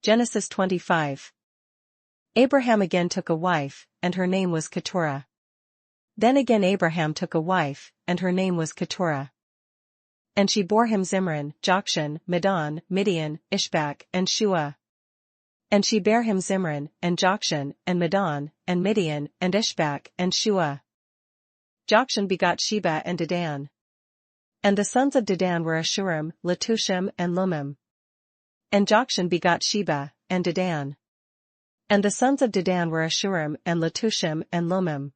Genesis 25. Abraham again took a wife, and her name was Keturah. Then again Abraham took a wife, and her name was Keturah. And she bore him Zimran, Jokshan, Medan, Midian, Ishbak, and Shua. And she bare him Zimran, and Jokshan, and Medan, and Midian, and Ishbak, and Shua. Jokshan begot Sheba and Dedan. And the sons of Dedan were Ashurim, Letushim, and Lumim. And Jokshan begot Sheba, and Dedan. And the sons of Dedan were Ashurim, and Letushim, and Lumim.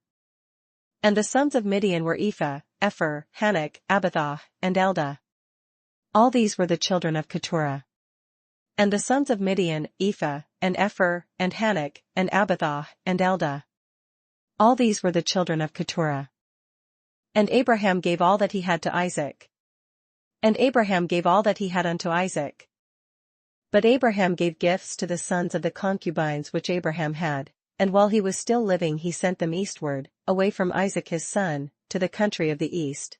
And the sons of Midian were Ephah, Epher, Hanok, Abathah, and Eldah. All these were the children of Keturah. And the sons of Midian, Ephah, and Epher, and Hanok, and Abathah, and Eldah. All these were the children of Keturah. And Abraham gave all that he had to Isaac. And Abraham gave all that he had unto Isaac. But Abraham gave gifts to the sons of the concubines which Abraham had, and while he was still living he sent them eastward, away from Isaac his son, to the country of the east.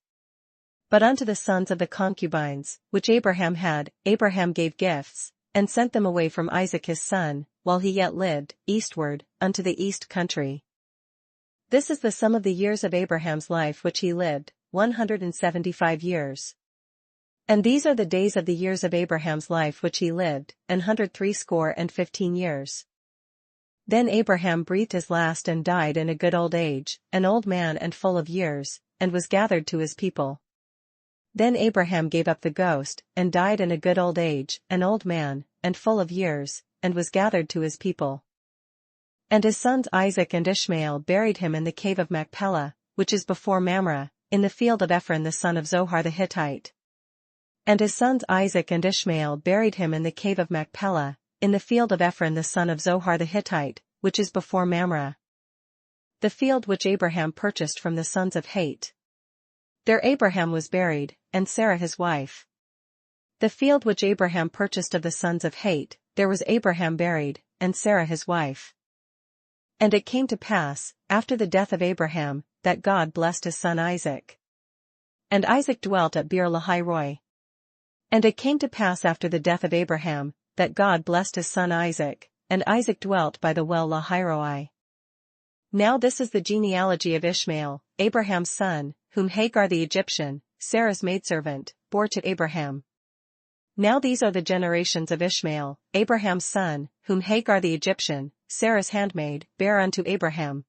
But unto the sons of the concubines, which Abraham had, Abraham gave gifts, and sent them away from Isaac his son, while he yet lived, eastward, unto the east country. This is the sum of the years of Abraham's life which he lived, 175 years. And these are the days of the years of Abraham's life which he lived, 163 years. Then Abraham breathed his last and died in a good old age, an old man and full of years, and was gathered to his people. Then Abraham gave up the ghost, and died in a good old age, an old man, and full of years, and was gathered to his people. And his sons Isaac and Ishmael buried him in the cave of Machpelah, which is before Mamre, in the field of Ephron the son of Zohar the Hittite. And his sons Isaac and Ishmael buried him in the cave of Machpelah, in the field of Ephron the son of Zohar the Hittite, which is before Mamre. The field which Abraham purchased from the sons of Het. There Abraham was buried, and Sarah his wife. The field which Abraham purchased of the sons of Het, there was Abraham buried, and Sarah his wife. And it came to pass, after the death of Abraham, that God blessed his son Isaac. And Isaac dwelt at Beer-lahai-roi. And it came to pass after the death of Abraham, that God blessed his son Isaac, and Isaac dwelt by the well Lahai-roi. Now this is the genealogy of Ishmael, Abraham's son, whom Hagar the Egyptian, Sarah's maidservant, bore to Abraham. Now these are the generations of Ishmael, Abraham's son, whom Hagar the Egyptian, Sarah's handmaid, bare unto Abraham.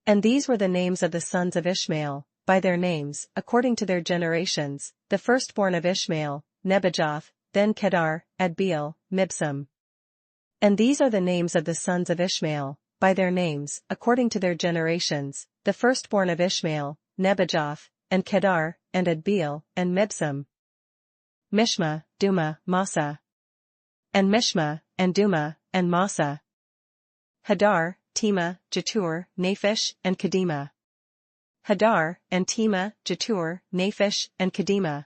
And these were the names of the sons of Ishmael, by their names, according to their generations, the firstborn of Ishmael, Nebajoth, then Kedar, Adbeel, Mibsam. And these are the names of the sons of Ishmael, by their names, according to their generations, the firstborn of Ishmael, Nebajoth, and Kedar, and Adbeel, and Mibsam. Mishma, Duma, Massa. And Mishma, and Duma, and Massa. Hadar, Tema, Jetur, Naphish, and Kedema. Hadar, and Tema, Jetur, Naphish, and Kedema.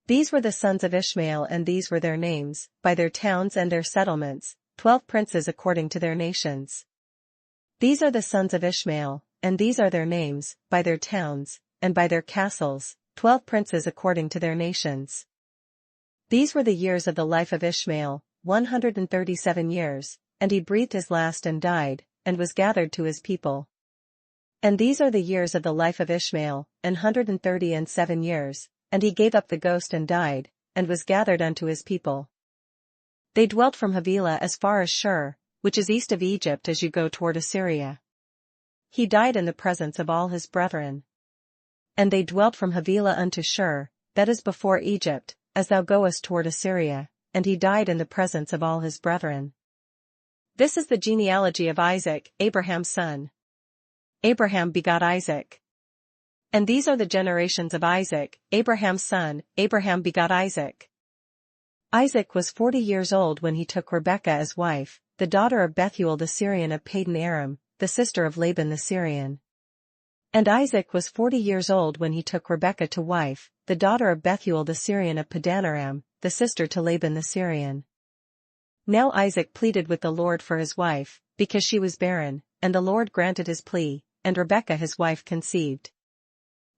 These were the sons of Ishmael and these were their names, by their towns and their settlements, 12 princes according to their nations. These are the sons of Ishmael, and these are their names, by their towns, and by their castles, 12 princes according to their nations. These were the years of the life of Ishmael, 137 years, and he breathed his last and died, and was gathered to his people. And these are the years of the life of Ishmael, 137 years, and he gave up the ghost and died, and was gathered unto his people. They dwelt from Havilah as far as Shur, which is east of Egypt as you go toward Assyria. He died in the presence of all his brethren. And they dwelt from Havilah unto Shur, that is before Egypt, as thou goest toward Assyria, and he died in the presence of all his brethren. This is the genealogy of Isaac, Abraham's son. Abraham begot Isaac. And these are the generations of Isaac, Abraham's son, Abraham begot Isaac. Isaac was 40 years old when he took Rebekah as wife, the daughter of Bethuel the Syrian of Padan Aram, the sister of Laban the Syrian. And Isaac was 40 years old when he took Rebekah to wife, the daughter of Bethuel the Syrian of Padan Aram, the sister to Laban the Syrian. Now Isaac pleaded with the Lord for his wife, because she was barren, and the Lord granted his plea, and Rebekah his wife conceived.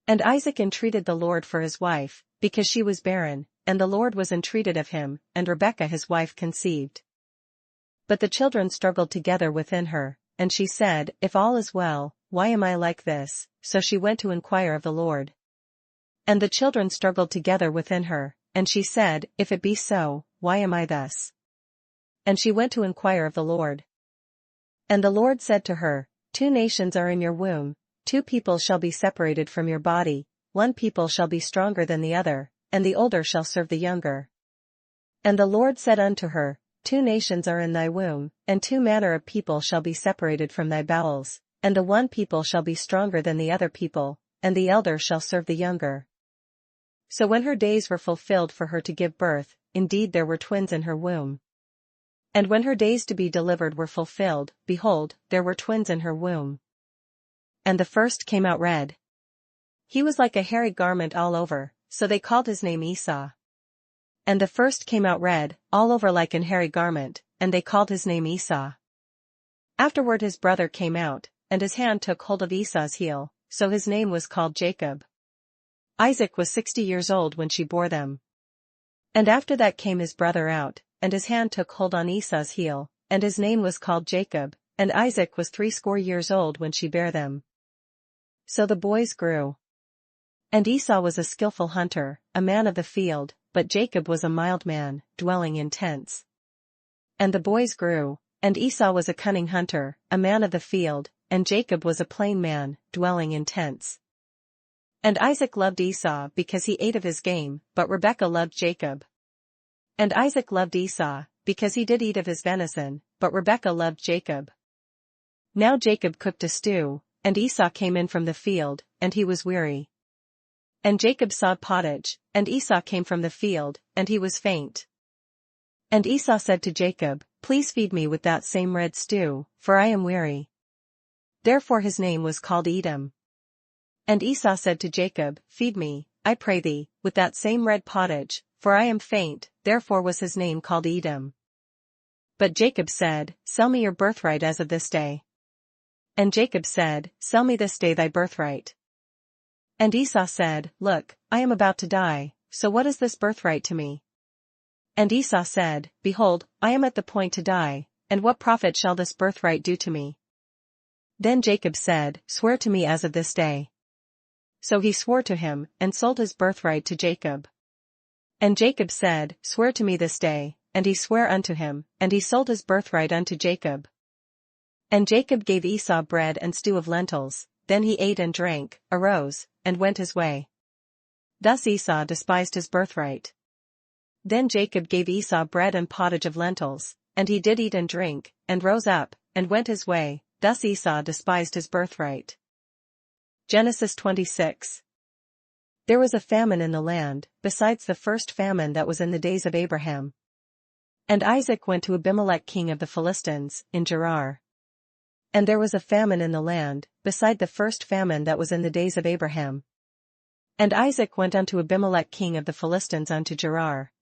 And Isaac entreated the Lord for his wife, because she was barren, and the Lord was entreated of him, and Rebekah his wife conceived. But the children struggled together within her, and she said, If all is well, why am I like this? So she went to inquire of the Lord. And the children struggled together within her, and she said, If it be so, why am I thus? And she went to inquire of the Lord. And the Lord said to her, 2 nations are in your womb, 2 people shall be separated from your body, 1 people shall be stronger than the other, and the older shall serve the younger. And the Lord said unto her, 2 nations are in thy womb, and 2 manner of people shall be separated from thy bowels, and the one people shall be stronger than the other people, and the elder shall serve the younger. So when her days were fulfilled for her to give birth, indeed there were twins in her womb. And when her days to be delivered were fulfilled, behold, there were twins in her womb. And the first came out red. He was like a hairy garment all over, so they called his name Esau. And the first came out red, all over like an hairy garment, and they called his name Esau. Afterward his brother came out, and his hand took hold of Esau's heel, so his name was called Jacob. Isaac was 60 years old when she bore them. And after that came his brother out, and his hand took hold on Esau's heel, and his name was called Jacob, and Isaac was 80 years old when she bare them. So the boys grew. And Esau was a skillful hunter, a man of the field, but Jacob was a mild man, dwelling in tents. And the boys grew, and Esau was a cunning hunter, a man of the field, and Jacob was a plain man, dwelling in tents. And Isaac loved Esau because he ate of his game, but Rebekah loved Jacob. And Isaac loved Esau, because he did eat of his venison, but Rebekah loved Jacob. Now Jacob cooked a stew, and Esau came in from the field, and he was weary. And Jacob sawed pottage, and Esau came from the field, and he was faint. And Esau said to Jacob, Please feed me with that same red stew, for I am weary. Therefore his name was called Edom. And Esau said to Jacob, Feed me, I pray thee, with that same red pottage, for I am faint, therefore was his name called Edom. But Jacob said, Sell me your birthright as of this day. And Jacob said, Sell me this day thy birthright. And Esau said, Look, I am about to die, so what is this birthright to me? And Esau said, Behold, I am at the point to die, and what profit shall this birthright do to me? Then Jacob said, Swear to me as of this day. So he swore to him, and sold his birthright to Jacob. And Jacob said, Swear to me this day, and he sware unto him, and he sold his birthright unto Jacob. And Jacob gave Esau bread and stew of lentils, then he ate and drank, arose, and went his way. Thus Esau despised his birthright. Then Jacob gave Esau bread and pottage of lentils, and he did eat and drink, and rose up, and went his way, thus Esau despised his birthright. Genesis 26. There was a famine in the land, besides the first famine that was in the days of Abraham. And Isaac went to Abimelech king of the Philistines, in Gerar. And there was a famine in the land, beside the first famine that was in the days of Abraham. And Isaac went unto Abimelech king of the Philistines unto Gerar.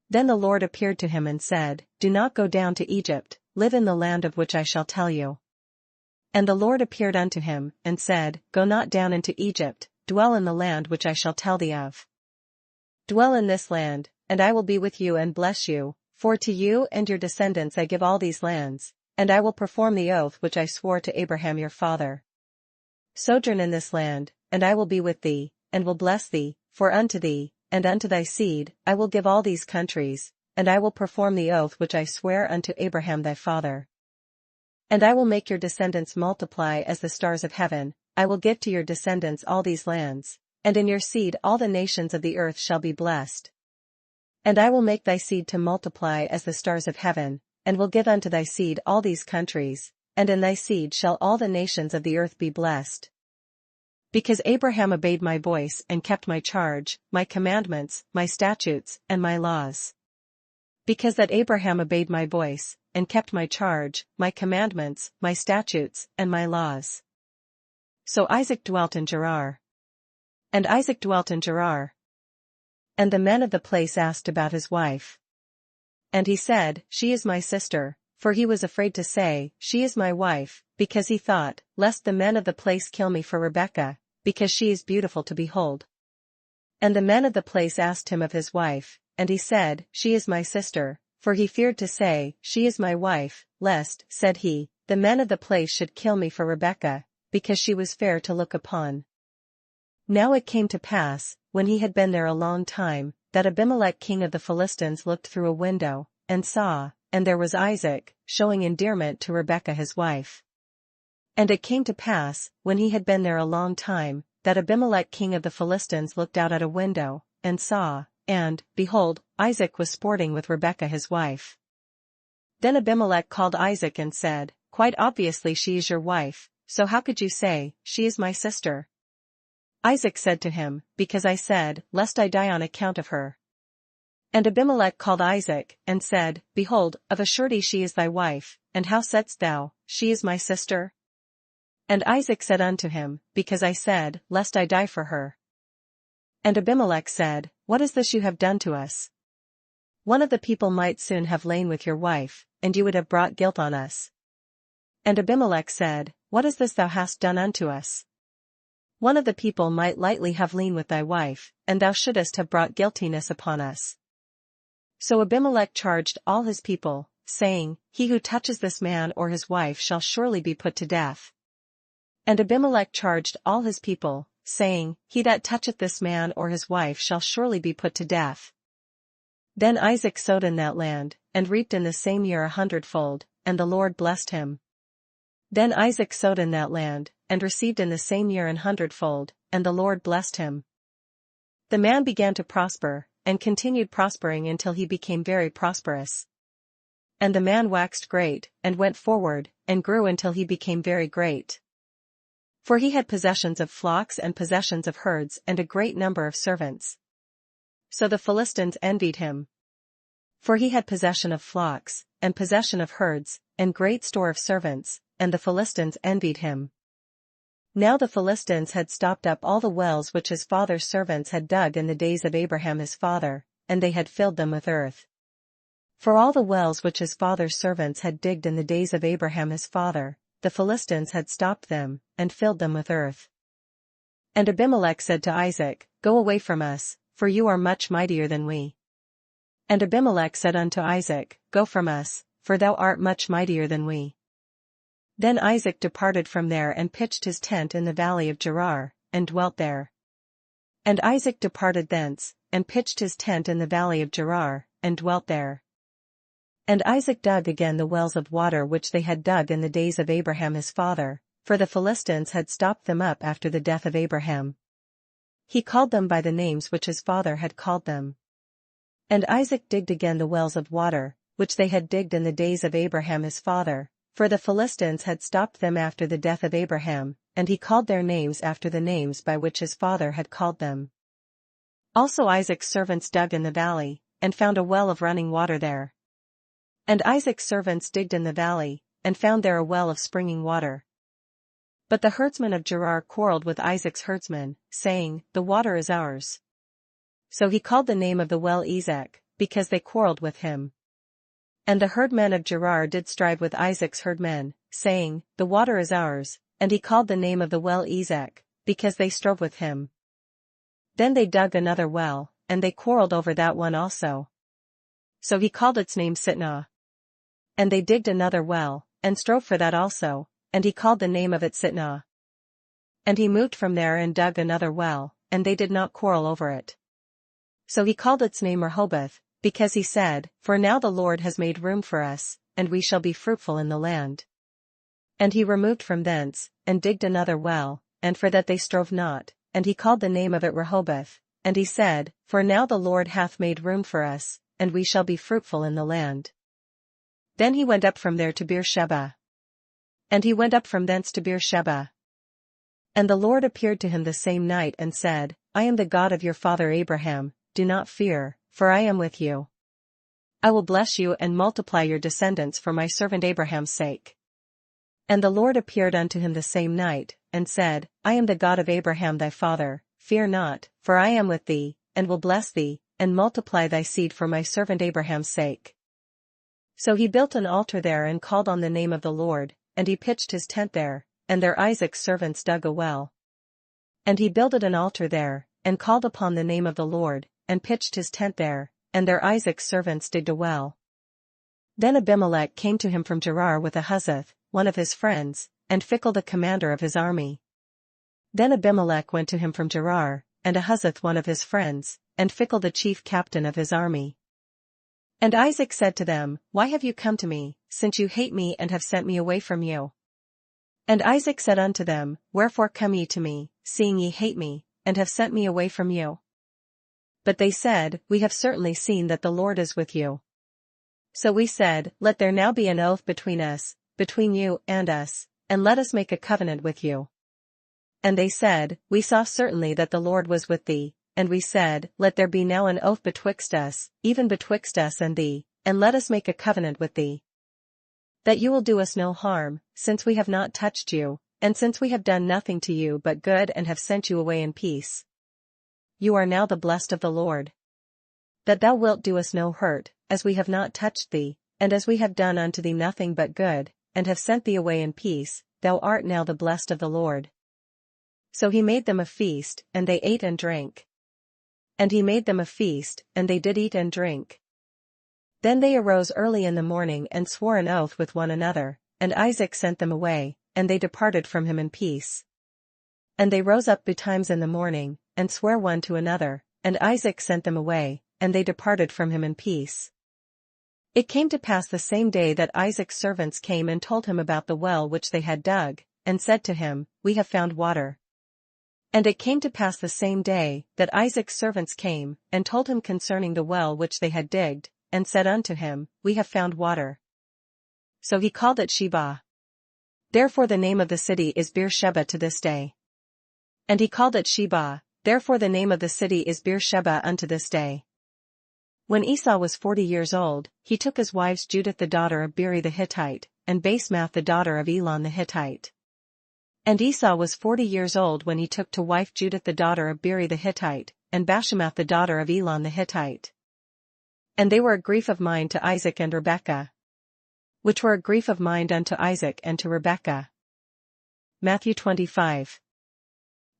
Then the Lord appeared to him and said, Do not go down to Egypt, live in the land of which I shall tell you. And the Lord appeared unto him, and said, Go not down into Egypt, dwell in the land which I shall tell thee of. Dwell in this land, and I will be with you and bless you, for to you and your descendants I give all these lands, and I will perform the oath which I swore to Abraham your father. Sojourn in this land, and I will be with thee, and will bless thee, for unto thee, and unto thy seed, I will give all these countries, and I will perform the oath which I swear unto Abraham thy father. And I will make your descendants multiply as the stars of heaven, I will give to your descendants all these lands, and in your seed all the nations of the earth shall be blessed. And I will make thy seed to multiply as the stars of heaven, and will give unto thy seed all these countries, and in thy seed shall all the nations of the earth be blessed. Because Abraham obeyed my voice and kept my charge, my commandments, my statutes, and my laws. Because that Abraham obeyed my voice, and kept my charge, my commandments, my statutes, and my laws. So Isaac dwelt in Gerar. And Isaac dwelt in Gerar. And the men of the place asked about his wife. And he said, She is my sister, for he was afraid to say, She is my wife, because he thought, lest the men of the place kill me for Rebekah, because she is beautiful to behold. And the men of the place asked him of his wife, and he said, She is my sister, for he feared to say, "She is my wife," lest, said he, the men of the place should kill me for Rebekah, because she was fair to look upon. Now it came to pass, when he had been there a long time, that Abimelech king of the Philistines looked through a window, and saw, and there was Isaac, showing endearment to Rebekah his wife. And it came to pass, when he had been there a long time, that Abimelech king of the Philistines looked out at a window, and saw, and, behold, Isaac was sporting with Rebekah his wife. Then Abimelech called Isaac and said, "Quite obviously she is your wife, so how could you say, 'She is my sister'?" Isaac said to him, "Because I said, lest I die on account of her." And Abimelech called Isaac, and said, "Behold, of a surety she is thy wife, and how saidst thou, 'She is my sister'?" And Isaac said unto him, "Because I said, lest I die for her." And Abimelech said, "What is this you have done to us? One of the people might soon have lain with your wife, and you would have brought guilt on us." And Abimelech said, "What is this thou hast done unto us? One of the people might lightly have lain with thy wife, and thou shouldest have brought guiltiness upon us." So Abimelech charged all his people, saying, "He who touches this man or his wife shall surely be put to death." And Abimelech charged all his people, saying, "He that toucheth this man or his wife shall surely be put to death." Then Isaac sowed in that land, and reaped in the same year 100-fold, and the Lord blessed him. Then Isaac sowed in that land, and received in the same year 100-fold, and the Lord blessed him. The man began to prosper, and continued prospering until he became very prosperous. And the man waxed great, and went forward, and grew until he became very great. For he had possessions of flocks and possessions of herds and a great number of servants. So the Philistines envied him. For he had possession of flocks, and possession of herds, and great store of servants, and the Philistines envied him. Now the Philistines had stopped up all the wells which his father's servants had dug in the days of Abraham his father, and they had filled them with earth. For all the wells which his father's servants had digged in the days of Abraham his father, the Philistines had stopped them, and filled them with earth. And Abimelech said to Isaac, "Go away from us, for you are much mightier than we." And Abimelech said unto Isaac, "Go from us, for thou art much mightier than we." Then Isaac departed from there and pitched his tent in the valley of Gerar, and dwelt there. And Isaac departed thence, and pitched his tent in the valley of Gerar, and dwelt there. And Isaac dug again the wells of water which they had dug in the days of Abraham his father, for the Philistines had stopped them up after the death of Abraham. He called them by the names which his father had called them. And Isaac digged again the wells of water, which they had digged in the days of Abraham his father, for the Philistines had stopped them after the death of Abraham, and he called their names after the names by which his father had called them. Also Isaac's servants dug in the valley, and found a well of running water there. And Isaac's servants digged in the valley, and found there a well of springing water. But the herdsmen of Gerar quarreled with Isaac's herdsmen, saying, "The water is ours." So he called the name of the well Esek, because they quarreled with him. And the herdmen of Gerar did strive with Isaac's herdmen, saying, "The water is ours," and he called the name of the well Esek, because they strove with him. Then they dug another well, and they quarreled over that one also. So he called its name Sitnah. And they digged another well, and strove for that also, and he called the name of it Sitnah. And he moved from there and dug another well, and they did not quarrel over it. So he called its name Rehoboth, because he said, "For now the Lord has made room for us, and we shall be fruitful in the land." And he removed from thence, and digged another well, and for that they strove not, and he called the name of it Rehoboth, and he said, "For now the Lord hath made room for us, and we shall be fruitful in the land." Then he went up from there to Beersheba. And he went up from thence to Beersheba. And the Lord appeared to him the same night and said, "I am the God of your father Abraham, do not fear, for I am with you. I will bless you and multiply your descendants for my servant Abraham's sake." And the Lord appeared unto him the same night, and said, "I am the God of Abraham thy father, fear not, for I am with thee, and will bless thee, and multiply thy seed for my servant Abraham's sake." So he built an altar there and called on the name of the Lord, and he pitched his tent there, and there Isaac's servants dug a well. And he builded an altar there, and called upon the name of the Lord, and pitched his tent there, and there Isaac's servants digged a well. Then Abimelech came to him from Gerar with Ahuzath, one of his friends, and Phicol the commander of his army. Then Abimelech went to him from Gerar, and Ahuzath one of his friends, and Phicol the chief captain of his army. And Isaac said to them, Why have you come to me, since you hate me and have sent me away from you? And Isaac said unto them, Wherefore come ye to me, seeing ye hate me, and have sent me away from you? But they said, We have certainly seen that the Lord is with you. So we said, Let there now be an oath between us, between you and us, and let us make a covenant with you. And they said, We saw certainly that the Lord was with thee, and we said, Let there be now an oath betwixt us, even betwixt us and thee, and let us make a covenant with thee. That you will do us no harm, since we have not touched you, and since we have done nothing to you but good and have sent you away in peace. You are now the blessed of the Lord. That thou wilt do us no hurt, as we have not touched thee, and as we have done unto thee nothing but good, and have sent thee away in peace, thou art now the blessed of the Lord. So he made them a feast, and they ate and drank. And he made them a feast, and they did eat and drink. Then they arose early in the morning and swore an oath with one another, and Isaac sent them away, and they departed from him in peace. And they rose up betimes in the morning, and sware one to another, and Isaac sent them away, and they departed from him in peace. It came to pass the same day that Isaac's servants came and told him about the well which they had dug, and said to him, We have found water. And it came to pass the same day that Isaac's servants came, and told him concerning the well which they had digged, and said unto him, We have found water. So he called it Sheba. Therefore the name of the city is Beersheba to this day. And he called it Sheba, therefore the name of the city is Beersheba unto this day. When Esau was 40 years old, he took his wives Judith the daughter of Beeri the Hittite, and Basemath the daughter of Elon the Hittite. And Esau was 40 years old when he took to wife Judith the daughter of Beeri the Hittite, and Basemath the daughter of Elon the Hittite. And they were a grief of mind to Isaac and Rebekah, which were a grief of mind unto Isaac and to Rebekah. Matthew 25.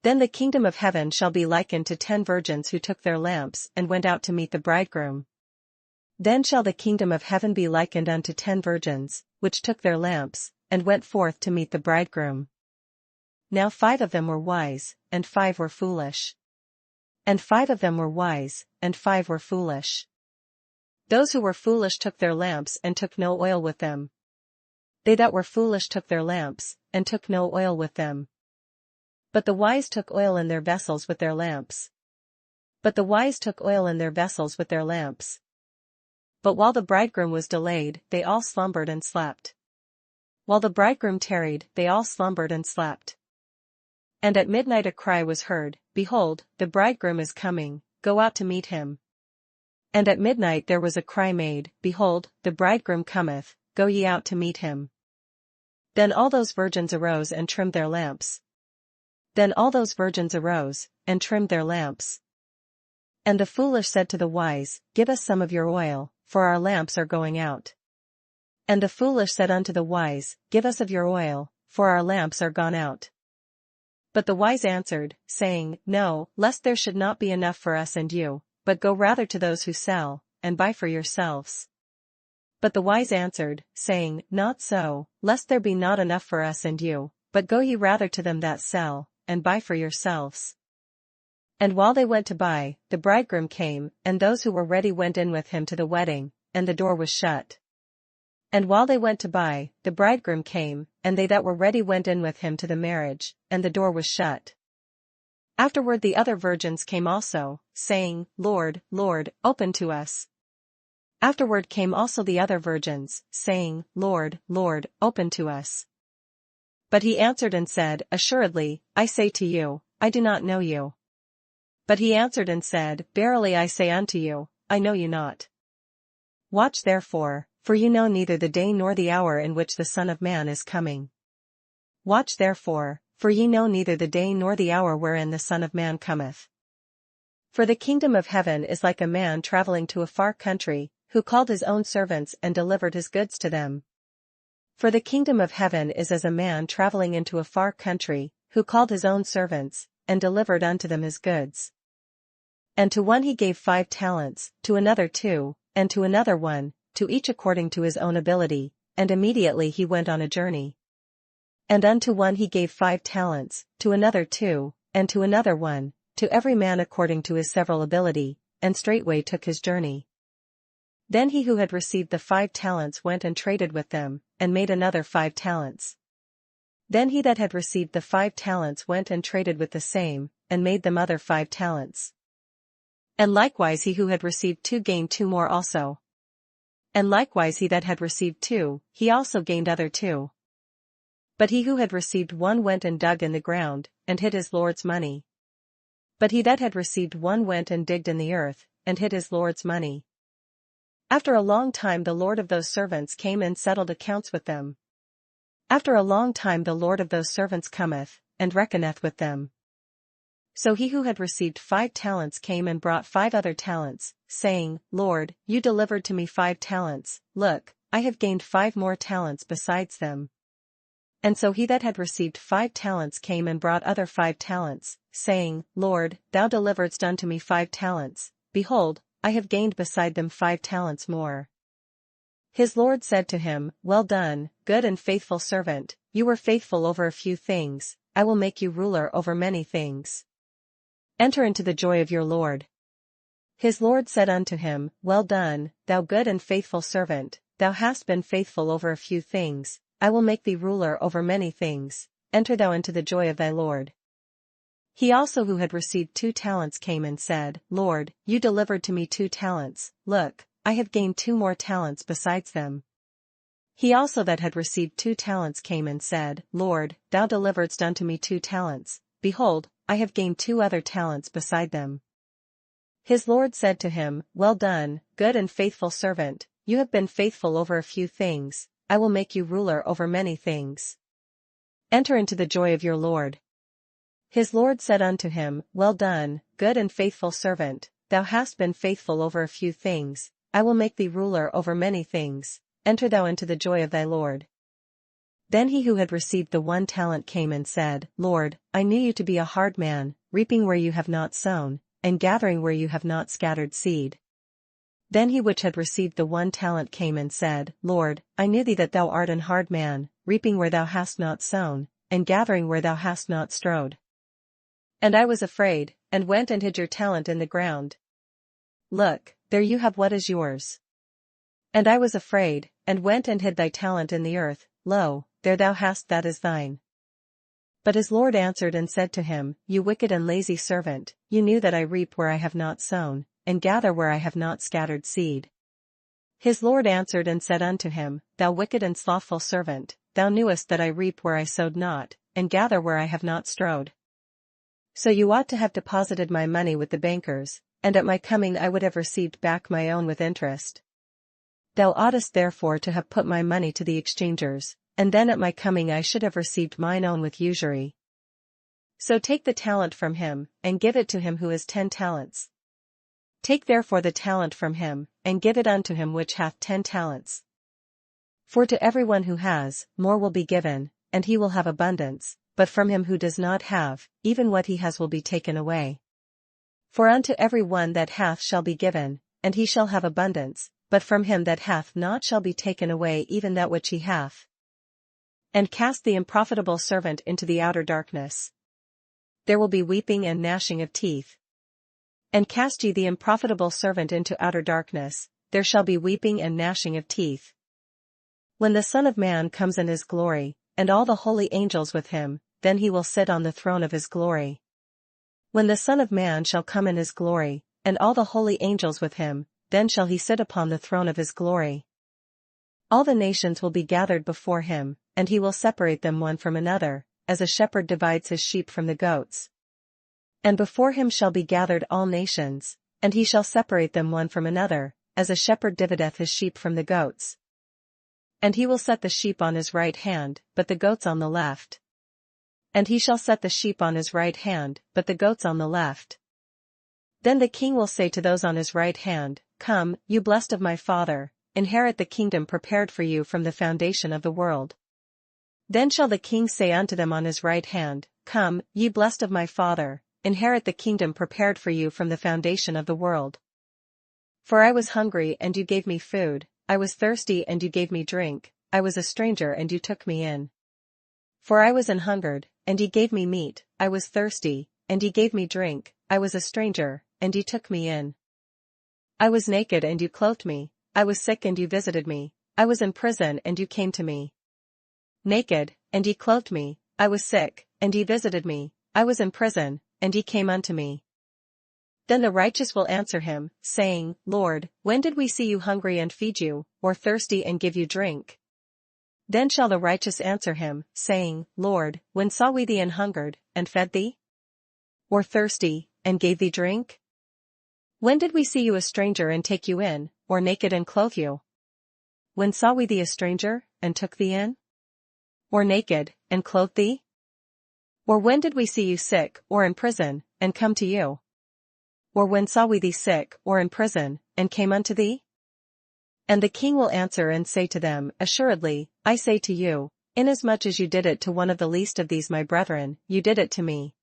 Then the kingdom of heaven shall be likened to 10 virgins who took their lamps and went out to meet the bridegroom. Then shall the kingdom of heaven be likened unto 10 virgins, which took their lamps, and went forth to meet the bridegroom. Now 5 of them were wise, and 5 were foolish. And 5 of them were wise, and 5 were foolish. Those who were foolish took their lamps and took no oil with them. They that were foolish took their lamps, and took no oil with them. But the wise took oil in their vessels with their lamps. But the wise took oil in their vessels with their lamps. But while the bridegroom was delayed, they all slumbered and slept. While the bridegroom tarried, they all slumbered and slept. And at midnight a cry was heard, Behold, the bridegroom is coming, go out to meet him. And at midnight there was a cry made, Behold, the bridegroom cometh, go ye out to meet him. Then all those virgins arose and trimmed their lamps. Then all those virgins arose, and trimmed their lamps. And the foolish said to the wise, Give us some of your oil, for our lamps are going out. And the foolish said unto the wise, Give us of your oil, for our lamps are gone out. But the wise answered, saying, No, lest there should not be enough for us and you, but go rather to those who sell, and buy for yourselves. But the wise answered, saying, Not so, lest there be not enough for us and you, but go ye rather to them that sell, and buy for yourselves. And while they went to buy, the bridegroom came, and those who were ready went in with him to the wedding, and the door was shut. And while they went to buy, the bridegroom came, and they that were ready went in with him to the marriage, and the door was shut. Afterward the other virgins came also, saying, Lord, Lord, open to us. Afterward came also the other virgins, saying, Lord, Lord, open to us. But he answered and said, Assuredly, I say to you, I do not know you. But he answered and said, Verily I say unto you, I know you not. Watch therefore, for you know neither the day nor the hour in which the Son of Man is coming. Watch therefore, for ye know neither the day nor the hour wherein the Son of Man cometh. For the kingdom of heaven is like a man traveling to a far country, who called his own servants and delivered his goods to them. For the kingdom of heaven is as a man traveling into a far country, who called his own servants, and delivered unto them his goods. And to one he gave 5 talents, to another 2, and to another 1, to each according to his own ability, and immediately he went on a journey. And unto one he gave 5 talents, to another 2, and to another 1, to every man according to his several ability, and straightway took his journey. Then he who had received the 5 talents went and traded with them, and made another 5 talents. Then he that had received the 5 talents went and traded with the same, and made them other 5 talents. And likewise he who had received 2 gained 2 more also. And likewise he that had received 2, he also gained other 2. But he who had received 1 went and dug in the ground, and hid his Lord's money. But he that had received 1 went and digged in the earth, and hid his Lord's money. After a long time the Lord of those servants came and settled accounts with them. After a long time the Lord of those servants cometh, and reckoneth with them. So he who had received 5 talents came and brought 5 other talents, saying, Lord, you delivered to me 5 talents, look, I have gained 5 more talents besides them. And so he that had received 5 talents came and brought other 5 talents, saying, Lord, thou deliveredst unto me 5 talents, behold, I have gained beside them 5 talents more. His Lord said to him, Well done, good and faithful servant, you were faithful over a few things, I will make you ruler over many things. Enter into the joy of your Lord. His Lord said unto him, Well done, thou good and faithful servant, thou hast been faithful over a few things, I will make thee ruler over many things, enter thou into the joy of thy Lord. He also who had received 2 talents came and said, Lord, you delivered to me 2 talents, look, I have gained 2 more talents besides them. He also that had received 2 talents came and said, Lord, thou deliveredst unto me 2 talents, behold, I have gained 2 other talents beside them. His Lord said to him, Well done, good and faithful servant, you have been faithful over a few things, I will make you ruler over many things. Enter into the joy of your Lord. His Lord said unto him, Well done, good and faithful servant, thou hast been faithful over a few things, I will make thee ruler over many things, enter thou into the joy of thy Lord. Then he who had received the 1 talent came and said, Lord, I knew you to be a hard man, reaping where you have not sown, and gathering where you have not scattered seed. Then he which had received the 1 talent came and said, Lord, I knew thee that thou art an hard man, reaping where thou hast not sown, and gathering where thou hast not strawed. And I was afraid, and went and hid your talent in the ground. Look, there you have what is yours. And I was afraid, and went and hid thy talent in the earth, lo, there thou hast that is thine. But his Lord answered and said to him, You wicked and lazy servant, you knew that I reap where I have not sown, and gather where I have not scattered seed. His Lord answered and said unto him, Thou wicked and slothful servant, thou knewest that I reap where I sowed not, and gather where I have not strawed. So you ought to have deposited my money with the bankers, and at my coming I would have received back my own with interest. Thou oughtest therefore to have put my money to the exchangers, and then at my coming I should have received mine own with usury. So take the talent from him, and give it to him who has 10 talents. Take therefore the talent from him, and give it unto him which hath 10 talents. For to every one who has, more will be given, and he will have abundance, but from him who does not have, even what he has will be taken away. For unto every one that hath shall be given, and he shall have abundance, but from him that hath not shall be taken away even that which he hath. And cast the unprofitable servant into the outer darkness. There will be weeping and gnashing of teeth. And cast ye the unprofitable servant into outer darkness, there shall be weeping and gnashing of teeth. When the Son of Man comes in his glory, and all the holy angels with him, then he will sit on the throne of his glory. When the Son of Man shall come in his glory, and all the holy angels with him, then shall he sit upon the throne of his glory. All the nations will be gathered before him, and he will separate them one from another, as a shepherd divides his sheep from the goats. And before him shall be gathered all nations, and he shall separate them one from another, as a shepherd divideth his sheep from the goats. And he will set the sheep on his right hand, but the goats on the left. And he shall set the sheep on his right hand, but the goats on the left. Then the king will say to those on his right hand, Come, you blessed of my Father, inherit the kingdom prepared for you from the foundation of the world. Then shall the king say unto them on his right hand, Come, ye blessed of my Father, inherit the kingdom prepared for you from the foundation of the world. For I was hungry and you gave me food, I was thirsty and you gave me drink, I was a stranger and you took me in. For I was an hungered, and ye gave me meat, I was thirsty, and ye gave me drink, I was a stranger, and ye took me in. I was naked and you clothed me, I was sick and you visited me, I was in prison and you came to me. Naked, and ye clothed me, I was sick, and ye visited me, I was in prison, and ye came unto me. Then the righteous will answer him, saying, Lord, when did we see you hungry and feed you, or thirsty and give you drink? Then shall the righteous answer him, saying, Lord, when saw we thee an hungered, and fed thee? Or thirsty, and gave thee drink? When did we see you a stranger and take you in, or naked and clothe you? When saw we thee a stranger, and took thee in? Or naked, and clothed thee? Or when did we see you sick, or in prison, and come to you? Or when saw we thee sick, or in prison, and came unto thee? And the king will answer and say to them, Assuredly, I say to you, inasmuch as you did it to one of the least of these my brethren, you did it to me.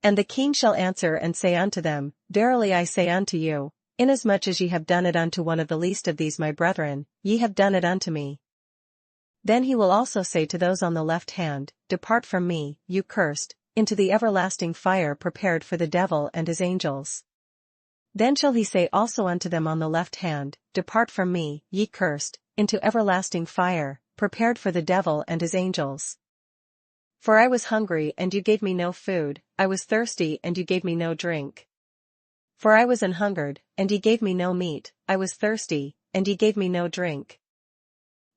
And the king shall answer and say unto them, Verily I say unto you, inasmuch as ye have done it unto one of the least of these my brethren, ye have done it unto me. Then he will also say to those on the left hand, Depart from me, you cursed, into the everlasting fire prepared for the devil and his angels. Then shall he say also unto them on the left hand, Depart from me, ye cursed, into everlasting fire, prepared for the devil and his angels. For I was hungry and you gave me no food, I was thirsty and you gave me no drink. For I was an hungered, and ye gave me no meat, I was thirsty, and ye gave me no drink.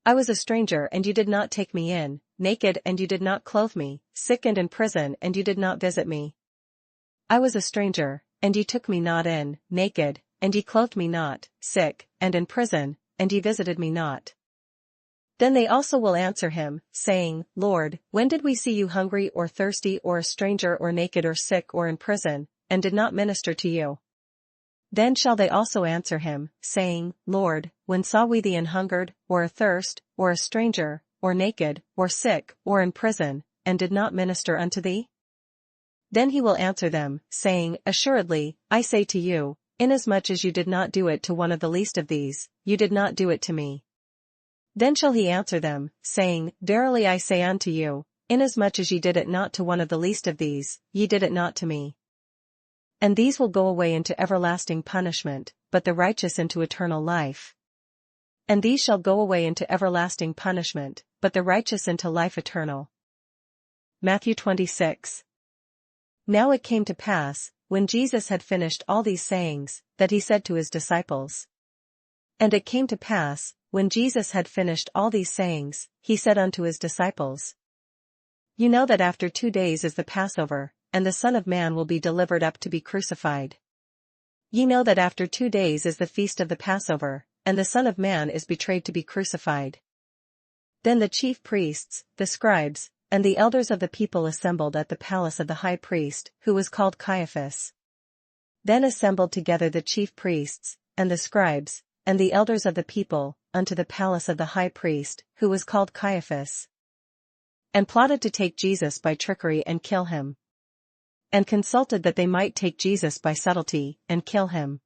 I was a stranger and you did not take me in, naked and you did not clothe me, sick and in prison and you did not visit me. I was a stranger, and ye took me not in, naked, and ye clothed me not, sick, and in prison, and ye visited me not. Then they also will answer him, saying, Lord, when did we see you hungry or thirsty or a stranger or naked or sick or in prison, and did not minister to you? Then shall they also answer him, saying, Lord, when saw we thee an hungered, or athirst, or a stranger, or naked, or sick, or in prison, and did not minister unto thee? Then he will answer them, saying, Assuredly, I say to you, inasmuch as you did not do it to one of the least of these, you did not do it to me. Then shall he answer them, saying, Verily I say unto you, inasmuch as ye did it not to one of the least of these, ye did it not to me. And these will go away into everlasting punishment, but the righteous into eternal life. And these shall go away into everlasting punishment, but the righteous into life eternal. Matthew 26. Now it came to pass, when Jesus had finished all these sayings, that he said to his disciples. And it came to pass, when Jesus had finished all these sayings, he said unto his disciples. You know that after 2 days is the Passover, and the Son of Man will be delivered up to be crucified. Ye know that after 2 days is the feast of the Passover, and the Son of Man is betrayed to be crucified. Then the chief priests, the scribes, and the elders of the people assembled at the palace of the high priest, who was called Caiaphas. Then assembled together the chief priests, and the scribes, and the elders of the people, unto the palace of the high priest, who was called Caiaphas. And plotted to take Jesus by trickery and kill him. And consulted that they might take Jesus by subtlety, and kill him.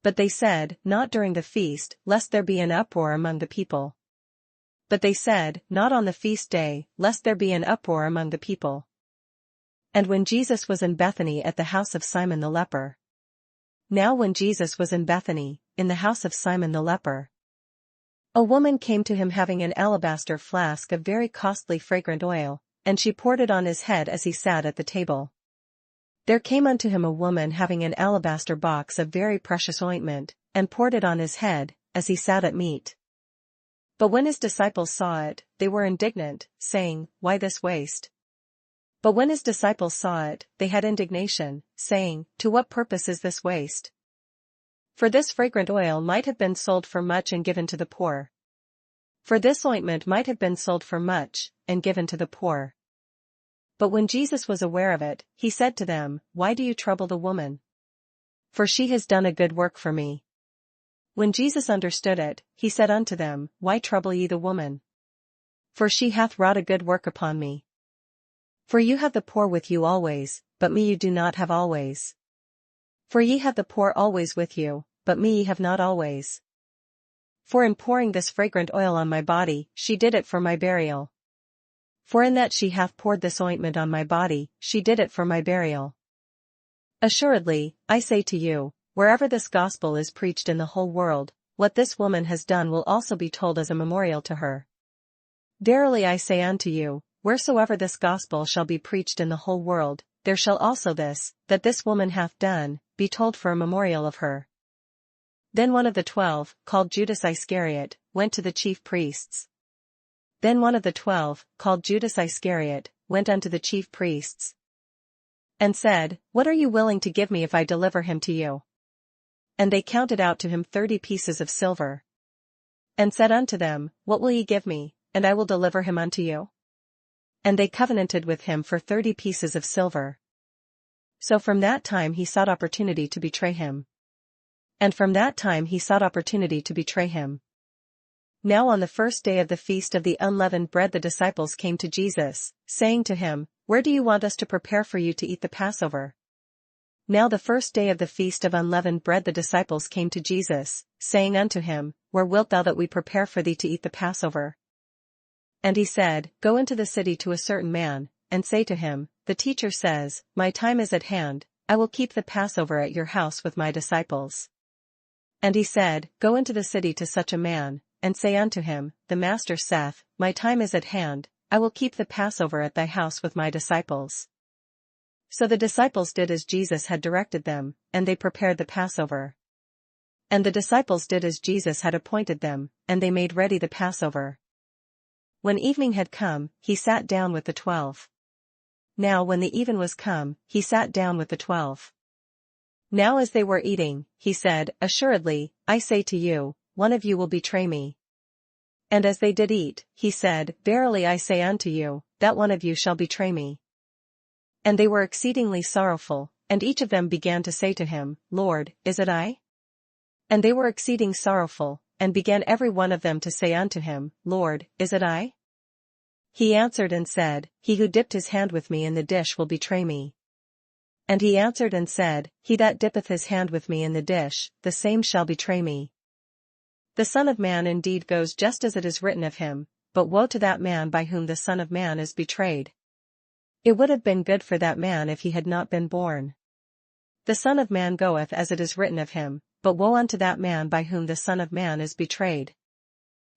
But they said, Not during the feast, lest there be an uproar among the people. But they said, Not on the feast day, lest there be an uproar among the people. And when Jesus was in Bethany at the house of Simon the leper. Now when Jesus was in Bethany, in the house of Simon the leper, a woman came to him having an alabaster flask of very costly fragrant oil, and she poured it on his head as he sat at the table. There came unto him a woman having an alabaster box of very precious ointment, and poured it on his head, as he sat at meat. But when his disciples saw it, they were indignant, saying, Why this waste? But when his disciples saw it, they had indignation, saying, To what purpose is this waste? For this fragrant oil might have been sold for much and given to the poor. For this ointment might have been sold for much, and given to the poor. But when Jesus was aware of it, he said to them, Why do you trouble the woman? For she has done a good work for me. When Jesus understood it, he said unto them, Why trouble ye the woman? For she hath wrought a good work upon me. For you have the poor with you always, but me you do not have always. For ye have the poor always with you, but me ye have not always. For in pouring this fragrant oil on my body, she did it for my burial. For in that she hath poured this ointment on my body, she did it for my burial. Assuredly, I say to you, wherever this gospel is preached in the whole world, what this woman has done will also be told as a memorial to her. Verily I say unto you, wheresoever this gospel shall be preached in the whole world, there shall also that this woman hath done, be told for a memorial of her. Then one of the 12, called Judas Iscariot, went to the chief priests. Then one of the 12, called Judas Iscariot, went unto the chief priests, and said, What are you willing to give me if I deliver him to you? And they counted out to him 30 pieces of silver. And said unto them, What will ye give me, and I will deliver him unto you? And they covenanted with him for 30 pieces of silver. So from that time he sought opportunity to betray him. And from that time he sought opportunity to betray him. Now on the first day of the feast of the unleavened bread the disciples came to Jesus, saying to him, Where do you want us to prepare for you to eat the Passover? Now the first day of the feast of unleavened bread the disciples came to Jesus, saying unto him, Where wilt thou that we prepare for thee to eat the Passover? And he said, Go into the city to a certain man, and say to him, The teacher says, My time is at hand, I will keep the Passover at your house with my disciples. And he said, Go into the city to such a man, and say unto him, The master saith, My time is at hand, I will keep the Passover at thy house with my disciples. So the disciples did as Jesus had directed them, and they prepared the Passover. And the disciples did as Jesus had appointed them, and they made ready the Passover. When evening had come, he sat down with the 12. Now when the even was come, he sat down with the 12. Now as they were eating, he said, Assuredly, I say to you, one of you will betray me. And as they did eat, he said, Verily I say unto you, that one of you shall betray me. And they were exceedingly sorrowful, and each of them began to say to him, Lord, is it I? And they were exceeding sorrowful, and began every one of them to say unto him, Lord, is it I? He answered and said, He who dipped his hand with me in the dish will betray me. And he answered and said, He that dippeth his hand with me in the dish, the same shall betray me. The Son of Man indeed goes just as it is written of him, but woe to that man by whom the Son of Man is betrayed. It would have been good for that man if he had not been born. The Son of Man goeth as it is written of him, but woe unto that man by whom the Son of Man is betrayed.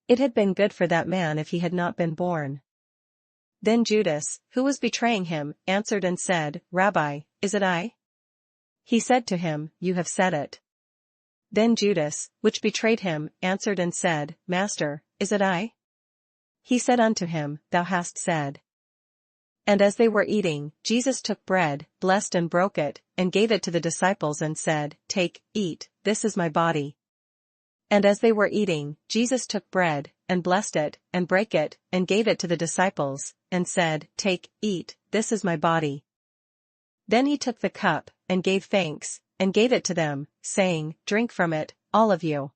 It had been good for that man if he had not been born. Then Judas, who was betraying him, answered and said, Rabbi, is it I? He said to him, You have said it. Then Judas, which betrayed him, answered and said, Master, is it I? He said unto him, Thou hast said. And as they were eating, Jesus took bread, blessed and broke it, and gave it to the disciples and said, Take, eat, this is my body. And as they were eating, Jesus took bread, and blessed it, and brake it, and gave it to the disciples, and said, Take, eat, this is my body. Then he took the cup, and gave thanks, and gave it to them, saying, Drink from it, all of you.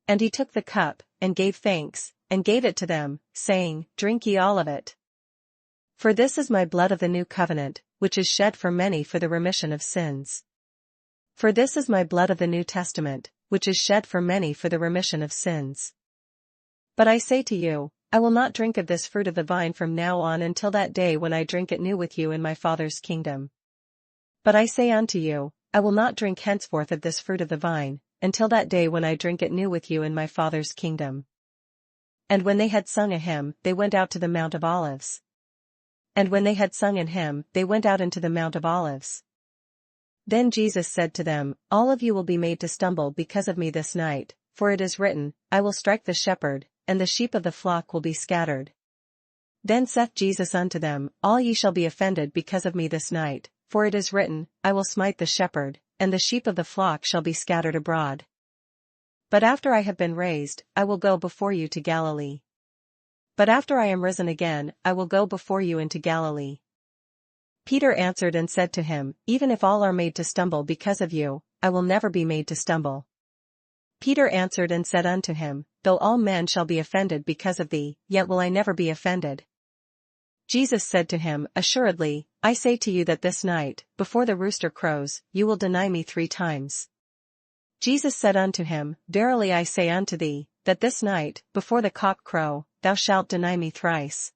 And he took the cup, and gave thanks, and gave it to them, saying, Drink ye all of it. For this is my blood of the new covenant, which is shed for many for the remission of sins. For this is my blood of the New Testament, which is shed for many for the remission of sins. But I say to you, I will not drink of this fruit of the vine from now on until that day when I drink it new with you in my Father's kingdom. But I say unto you, I will not drink henceforth of this fruit of the vine, until that day when I drink it new with you in my Father's kingdom. And when they had sung a hymn, they went out to the Mount of Olives. And when they had sung an hymn, they went out into the Mount of Olives. Then Jesus said to them, All of you will be made to stumble because of me this night, for it is written, I will strike the shepherd, and the sheep of the flock will be scattered. Then saith Jesus unto them, All ye shall be offended because of me this night, for it is written, I will smite the shepherd, and the sheep of the flock shall be scattered abroad. But after I have been raised, I will go before you to Galilee. But after I am risen again, I will go before you into Galilee. Peter answered and said to him, Even if all are made to stumble because of you, I will never be made to stumble. Peter answered and said unto him, Though all men shall be offended because of thee, yet will I never be offended. Jesus said to him, Assuredly, I say to you that this night, before the rooster crows, you will deny me 3 times. Jesus said unto him, Verily I say unto thee, that this night, before the cock crow, thou shalt deny me thrice.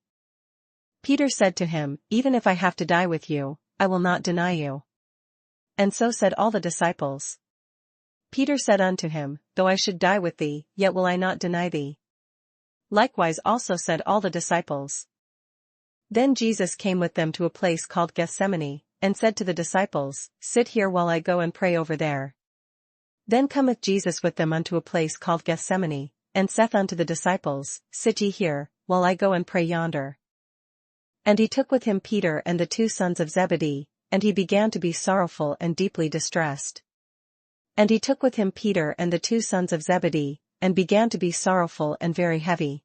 Peter said to him, Even if I have to die with you, I will not deny you. And so said all the disciples. Peter said unto him, Though I should die with thee, yet will I not deny thee. Likewise also said all the disciples. Then Jesus came with them to a place called Gethsemane, and said to the disciples, Sit here while I go and pray over there. Then cometh Jesus with them unto a place called Gethsemane, and saith unto the disciples, Sit ye here, while I go and pray yonder. And he took with him Peter and the 2 sons of Zebedee, and he began to be sorrowful and deeply distressed. And he took with him Peter and the 2 sons of Zebedee, and began to be sorrowful and very heavy.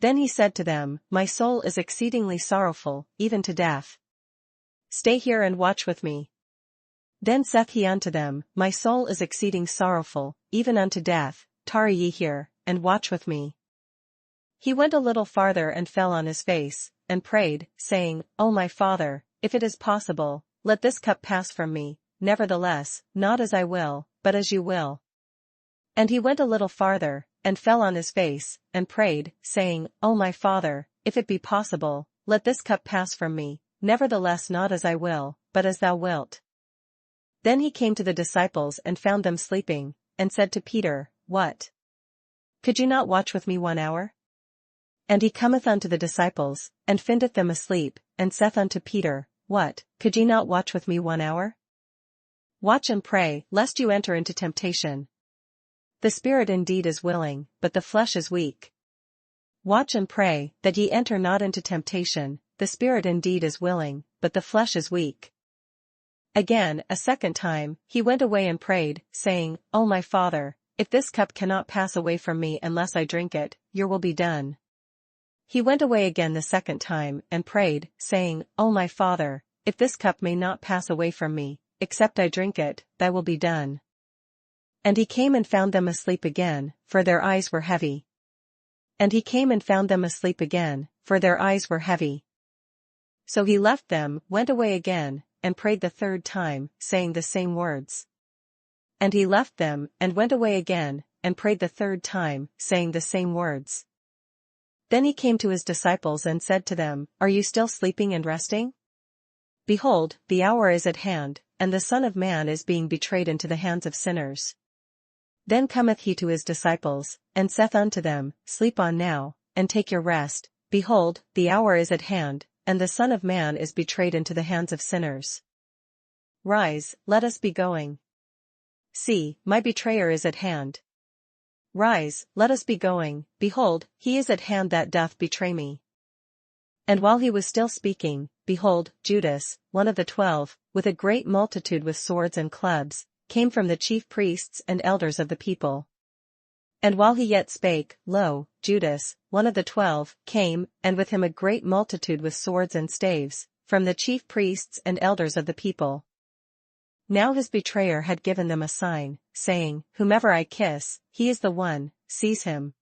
Then he said to them, My soul is exceedingly sorrowful, even to death. Stay here and watch with me. Then saith he unto them, My soul is exceeding sorrowful, even unto death, tarry ye here, and watch with me. He went a little farther and fell on his face, and prayed, saying, O my Father, if it is possible, let this cup pass from me, nevertheless, not as I will, but as you will. And he went a little farther, and fell on his face, and prayed, saying, O my Father, if it be possible, let this cup pass from me, nevertheless not as I will, but as thou wilt. Then he came to the disciples and found them sleeping, and said to Peter, What? Could you not watch with me 1 hour? And he cometh unto the disciples, and findeth them asleep, and saith unto Peter, What, could ye not watch with me 1 hour? Watch and pray, lest you enter into temptation. The spirit indeed is willing, but the flesh is weak. Watch and pray, that ye enter not into temptation, the spirit indeed is willing, but the flesh is weak. Again, a second time, he went away and prayed, saying, O my Father, if this cup cannot pass away from me unless I drink it, your will be done. He went away again the second time, and prayed, saying, O my Father, if this cup may not pass away from me, except I drink it, thy will be done. And he came and found them asleep again, for their eyes were heavy. And he came and found them asleep again, for their eyes were heavy. So he left them, went away again, and prayed the 3rd time, saying the same words. And he left them, and went away again, and prayed the 3rd time, saying the same words. Then he came to his disciples and said to them, Are you still sleeping and resting? Behold, the hour is at hand, and the Son of Man is being betrayed into the hands of sinners. Then cometh he to his disciples, and saith unto them, Sleep on now, and take your rest, behold, the hour is at hand, and the Son of Man is betrayed into the hands of sinners. Rise, let us be going. See, my betrayer is at hand. Rise, let us be going, behold, he is at hand that doth betray me. And while he was still speaking, behold, Judas, one of the 12, with a great multitude with swords and clubs, came from the chief priests and elders of the people. And while he yet spake, lo, Judas, one of the 12, came, and with him a great multitude with swords and staves, from the chief priests and elders of the people. Now his betrayer had given them a sign, saying, Whomever I kiss, he is the one, seize him.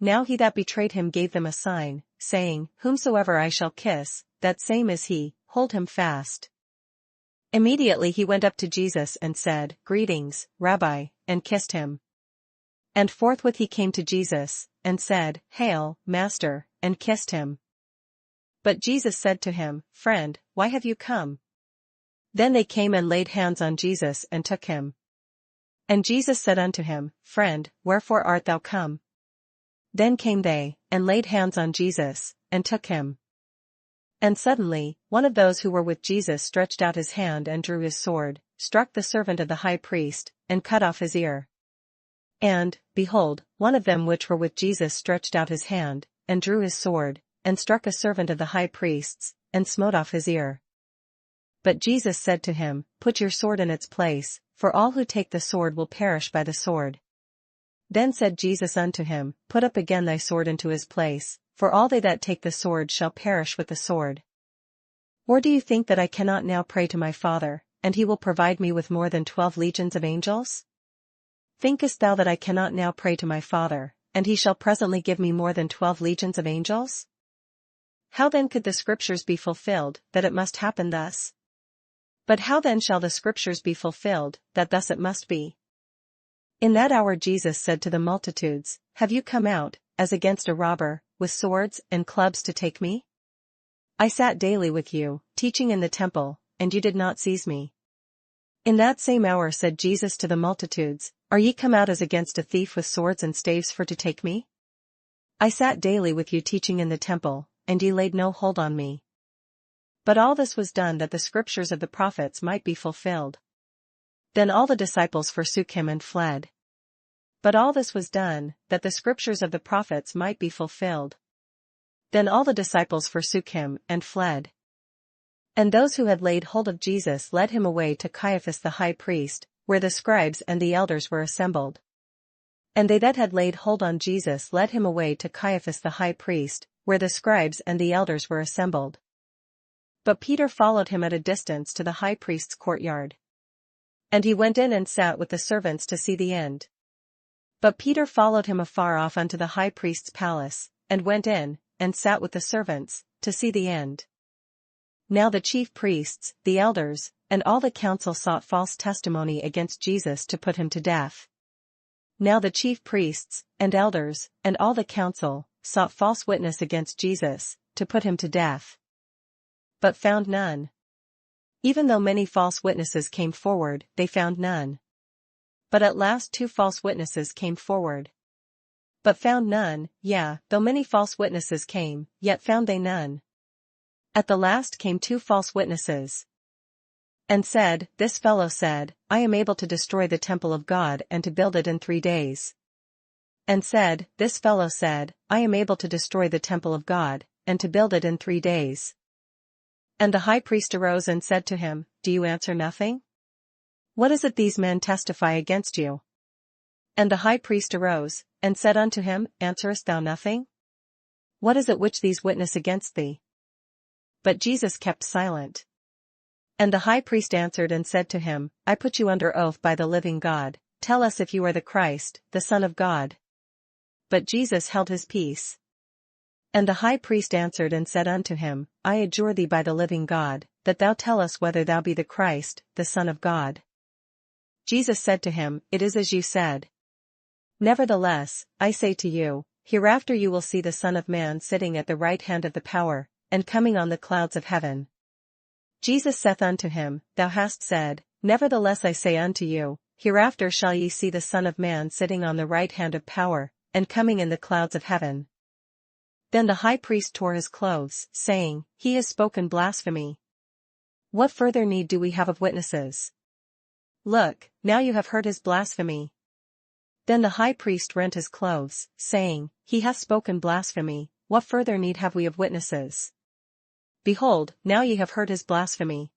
Now he that betrayed him gave them a sign, saying, Whomsoever I shall kiss, that same is he, hold him fast. Immediately he went up to Jesus and said, Greetings, Rabbi, and kissed him. And forthwith he came to Jesus, and said, Hail, Master, and kissed him. But Jesus said to him, Friend, why have you come? Then they came and laid hands on Jesus and took him. And Jesus said unto him, Friend, wherefore art thou come? Then came they, and laid hands on Jesus, and took him. And suddenly, one of those who were with Jesus stretched out his hand and drew his sword, struck the servant of the high priest, and cut off his ear. And, behold, one of them which were with Jesus stretched out his hand, and drew his sword, and struck a servant of the high priest's, and smote off his ear. But Jesus said to him, Put your sword in its place, for all who take the sword will perish by the sword. Then said Jesus unto him, Put up again thy sword into his place, for all they that take the sword shall perish with the sword. Or do you think that I cannot now pray to my Father, and he will provide me with more than 12 legions of angels? Thinkest thou that I cannot now pray to my Father, and he shall presently give me more than 12 legions of angels? How then could the Scriptures be fulfilled, that it must happen thus? But how then shall the Scriptures be fulfilled, that thus it must be? In that hour Jesus said to the multitudes, "Have you come out, as against a robber, with swords and clubs to take me? I sat daily with you, teaching in the temple, and you did not seize me." In that same hour said Jesus to the multitudes, "Are ye come out as against a thief with swords and staves for to take me? I sat daily with you teaching in the temple, and ye laid no hold on me. But all this was done that the scriptures of the prophets might be fulfilled." Then all the disciples forsook him and fled. But all this was done, that the scriptures of the prophets might be fulfilled. Then all the disciples forsook him and fled. And those who had laid hold of Jesus led him away to Caiaphas the high priest, where the scribes and the elders were assembled. And they that had laid hold on Jesus led him away to Caiaphas the high priest, where the scribes and the elders were assembled. But Peter followed him at a distance to the high priest's courtyard. And he went in and sat with the servants to see the end. But Peter followed him afar off unto the high priest's palace, and went in, and sat with the servants, to see the end. Now the chief priests, the elders, and all the council sought false testimony against Jesus to put him to death. Now the chief priests, and elders, and all the council, sought false witness against Jesus, to put him to death. But found none. Even though many false witnesses came forward, they found none. But at last 2 false witnesses came forward. But found none, yea, though many false witnesses came, yet found they none. At the last came 2 false witnesses. And said, This fellow said, I am able to destroy the temple of God and to build it in 3 days. And said, This fellow said, I am able to destroy the temple of God, and to build it in 3 days. And the high priest arose and said to him, Do you answer nothing? What is it these men testify against you? And the high priest arose, and said unto him, Answerest thou nothing? What is it which these witness against thee? But Jesus kept silent. And the high priest answered and said to him, I put you under oath by the living God, tell us if you are the Christ, the Son of God. But Jesus held his peace. And the high priest answered and said unto him, I adjure thee by the living God, that thou tell us whether thou be the Christ, the Son of God. Jesus said to him, It is as you said. Nevertheless, I say to you, hereafter you will see the Son of Man sitting at the right hand of the power, and coming on the clouds of heaven. Jesus saith unto him, Thou hast said, Nevertheless I say unto you, hereafter shall ye see the Son of Man sitting on the right hand of power, and coming in the clouds of heaven. Then the high priest tore his clothes, saying, He has spoken blasphemy. What further need do we have of witnesses? Look, now you have heard his blasphemy. Then the high priest rent his clothes, saying, He hath spoken blasphemy, what further need have we of witnesses? Behold, now ye have heard his blasphemy.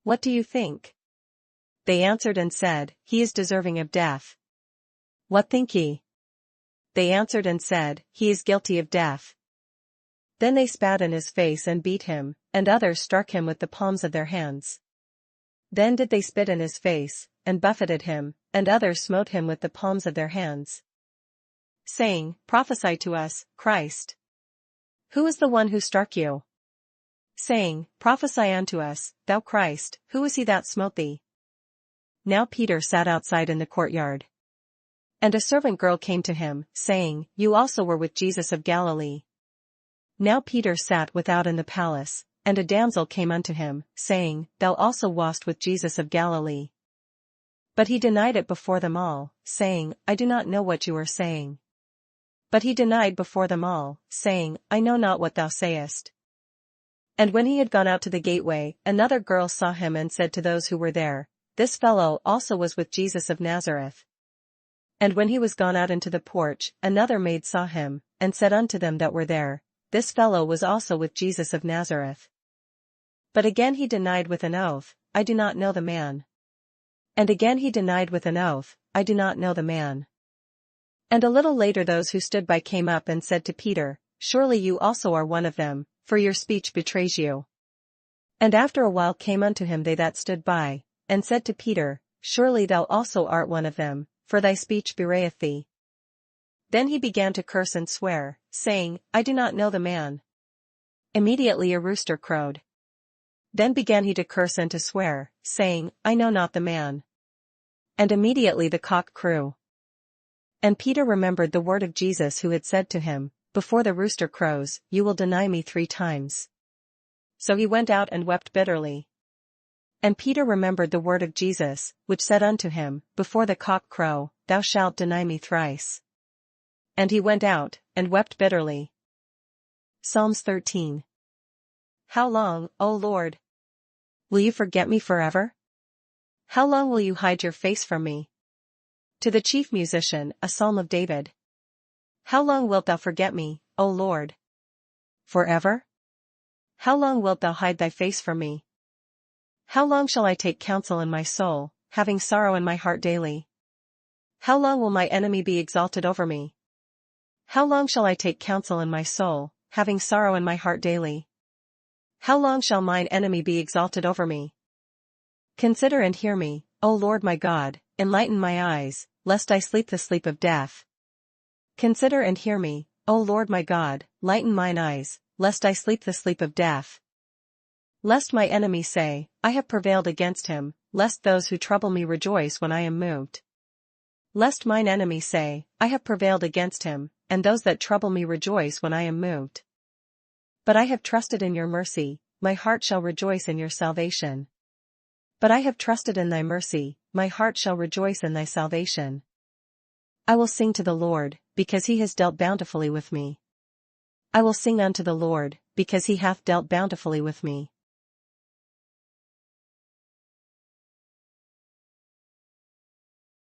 What do you think? They answered and said, He is deserving of death. What think ye? They answered and said, He is guilty of death. Then they spat in his face and beat him, and others struck him with the palms of their hands. Then did they spit in his face, and buffeted him, and others smote him with the palms of their hands, saying, Prophesy to us, Christ. Who is the one who struck you? Saying, Prophesy unto us, thou Christ, who is he that smote thee? Now Peter sat outside in the courtyard. And a servant girl came to him, saying, You also were with Jesus of Galilee. Now Peter sat without in the palace, and a damsel came unto him, saying, Thou also wast with Jesus of Galilee. But he denied it before them all, saying, I do not know what you are saying. But he denied before them all, saying, I know not what thou sayest. And when he had gone out to the gateway, another girl saw him and said to those who were there, This fellow also was with Jesus of Nazareth. And when he was gone out into the porch, another maid saw him, and said unto them that were there, This fellow was also with Jesus of Nazareth. But again he denied with an oath, I do not know the man. And again he denied with an oath, I do not know the man. And a little later those who stood by came up and said to Peter, Surely you also are one of them, for your speech betrays you. And after a while came unto him they that stood by, and said to Peter, Surely thou also art one of them, for thy speech bewrayeth thee. Then he began to curse and swear, saying, I do not know the man. Immediately a rooster crowed. Then began he to curse and to swear, saying, I know not the man. And immediately the cock crew. And Peter remembered the word of Jesus who had said to him, "Before the rooster crows, you will deny me 3 times." So he went out and wept bitterly. And Peter remembered the word of Jesus, which said unto him, "Before the cock crow, thou shalt deny me thrice." And he went out, and wept bitterly. Psalms 13. How long, O Lord? Will you forget me forever? How long will you hide your face from me? To the chief musician, a psalm of David. How long wilt thou forget me, O Lord? Forever? How long wilt thou hide thy face from me? How long shall I take counsel in my soul, having sorrow in my heart daily? How long will my enemy be exalted over me? How long shall I take counsel in my soul, having sorrow in my heart daily? How long shall mine enemy be exalted over me? Consider and hear me, O Lord my God, enlighten my eyes, lest I sleep the sleep of death. Consider and hear me, O Lord my God, lighten mine eyes, lest I sleep the sleep of death. Lest my enemy say, I have prevailed against him, lest those who trouble me rejoice when I am moved. Lest mine enemy say, I have prevailed against him, and those that trouble me rejoice when I am moved. But I have trusted in your mercy, my heart shall rejoice in your salvation. But I have trusted in thy mercy, my heart shall rejoice in thy salvation. I will sing to the Lord, because he has dealt bountifully with me. I will sing unto the Lord, because he hath dealt bountifully with me.